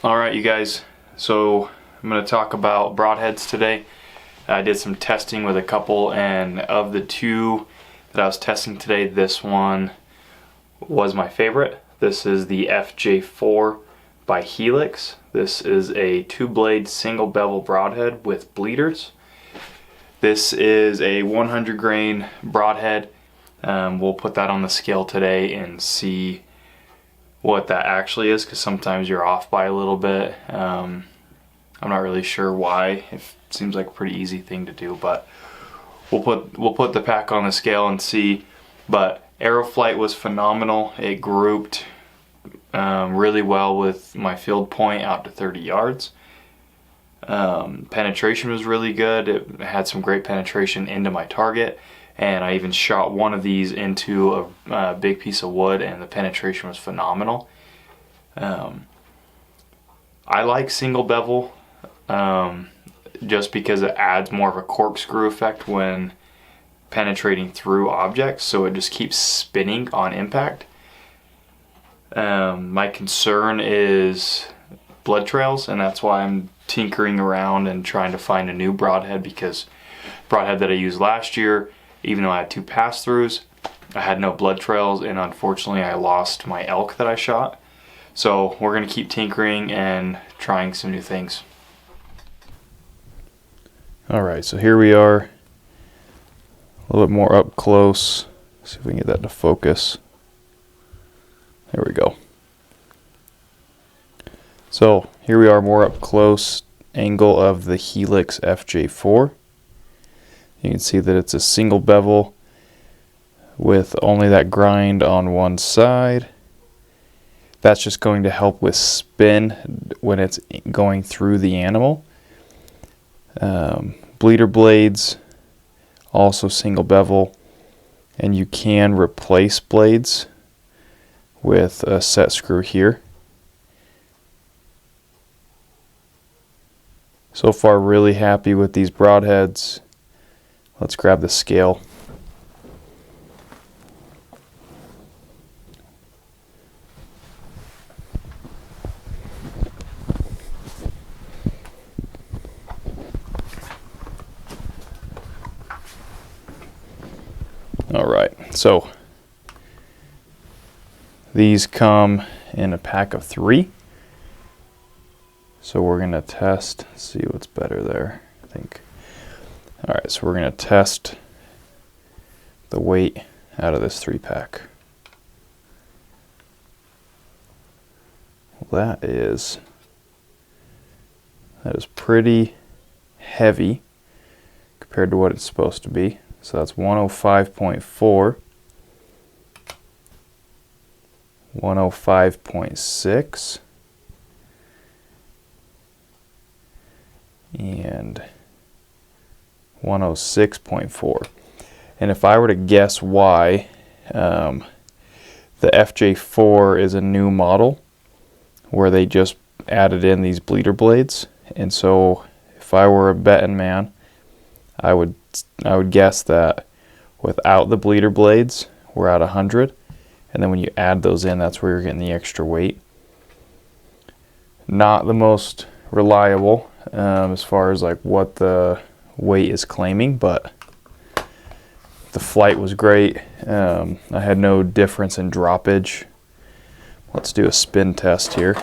Alright you guys, so I'm going to talk about broadheads today. I did some testing with a couple, and of the two that I was testing today, this one was my favorite. This is the FJ4 by Helix. This is a 2-blade single bevel broadhead with bleeders. This is a 100 grain broadhead. We'll put that on the scale today and see what that actually is, because sometimes you're off by a little bit. I'm not really sure why. It seems like a pretty easy thing to do, but we'll put the pack on the scale and see. But arrow flight was phenomenal. It grouped really well with my field point out to 30 yards. Penetration was really good. It had some great penetration into my target, and I even shot one of these into a big piece of wood, and the penetration was phenomenal. I like single bevel just because it adds more of a corkscrew effect when penetrating through objects, so it just keeps spinning on impact. My concern is blood trails, and that's why I'm tinkering around and trying to find a new broadhead, because broadhead that I used last year, even though I had 2 pass-throughs, I had no blood trails, and unfortunately I lost my elk that I shot. So we're going to keep tinkering and trying some new things. Alright, so here we are, a little bit more up close. See if we can get that to focus. There we go. So here we are, more up close angle of the Helix FJ4. You can see that it's a single bevel with only that grind on one side. That's just going to help with spin when it's going through the animal. Bleeder blades, also single bevel, and you can replace blades with a set screw here. So far, really happy with these broadheads. Let's grab the scale. Alright, so these come in a pack of 3. So we're going to test, see what's better there, I think. Alright, so we're going to test the weight out of this 3-pack. That is pretty heavy compared to what it's supposed to be. So that's 105.4, 105.6, and 106.4. And if I were to guess why, the FJ4 is a new model where they just added in these bleeder blades, and so if I were a betting man, I would guess that without the bleeder blades we're at 100, and then when you add those in, that's where you're getting the extra weight. Not the most reliable as far as like what the weight is claiming, but the flight was great. I had no difference in droppage. Let's do a spin test here.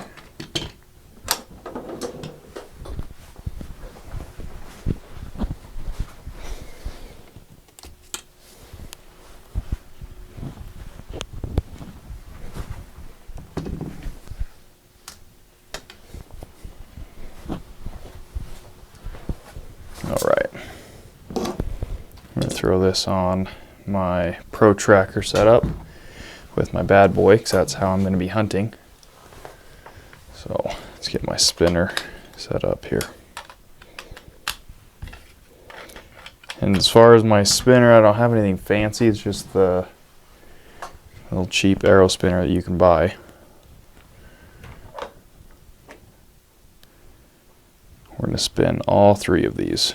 Alright, I'm going to throw this on my Pro Tracker setup with my bad boy, because that's how I'm going to be hunting. So let's get my spinner set up here. And as far as my spinner, I don't have anything fancy. It's just the little cheap arrow spinner that you can buy. We're going to spin all 3 of these.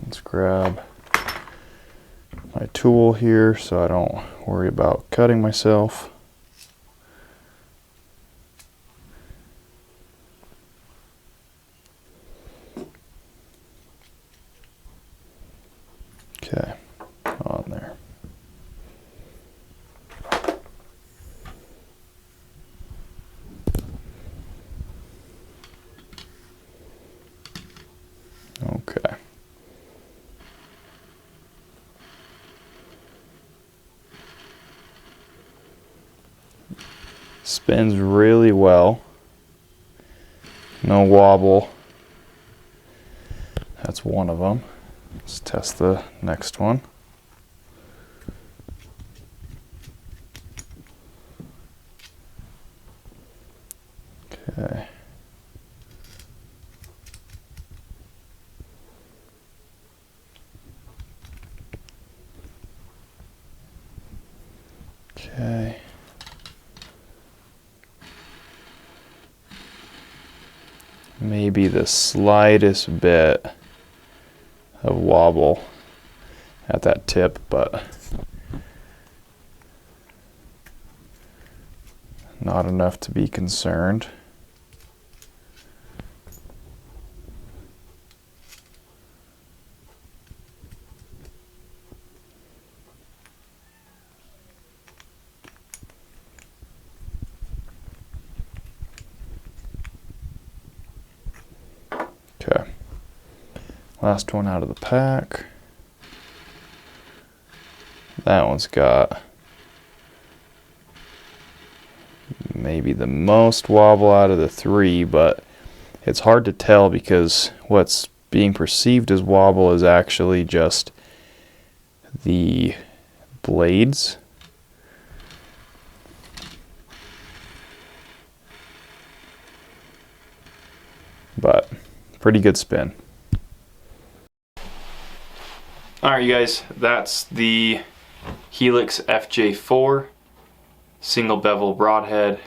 Let's grab my tool here so I don't worry about cutting myself. spins really well. No wobble. That's one of them. Let's test the next one. Okay. Okay. Maybe the slightest bit of wobble at that tip, but not enough to be concerned. Okay, last one out of the pack. That one's got maybe the most wobble out of the three, but it's hard to tell because what's being perceived as wobble is actually just the blades. But pretty good spin. Alright you guys, that's the Helix FJ4 single bevel broadhead.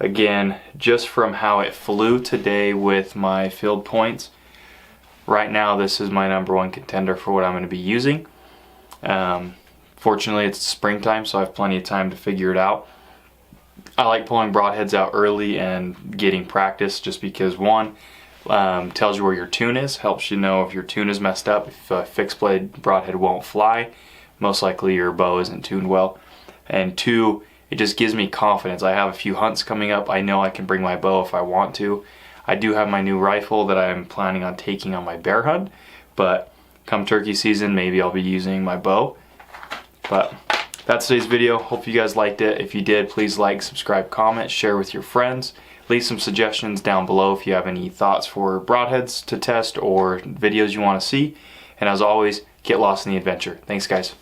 Again, just from how it flew today with my field points, right now this is my #1 contender for what I'm going to be using. Fortunately it's springtime, so I have plenty of time to figure it out. I like pulling broadheads out early and getting practice just because one, tells you where your tune is, helps you know if your tune is messed up. If a fixed blade broadhead won't fly, most likely your bow isn't tuned well. And two, it just gives me confidence. I have a few hunts coming up. I know I can bring my bow if I want to. I do have my new rifle that I'm planning on taking on my bear hunt, but come turkey season maybe I'll be using my bow. But that's today's video. Hope you guys liked it. If you did, please like, subscribe, comment, share with your friends. Leave some suggestions down below if you have any thoughts for broadheads to test or videos you want to see. And as always, get lost in the adventure. Thanks guys.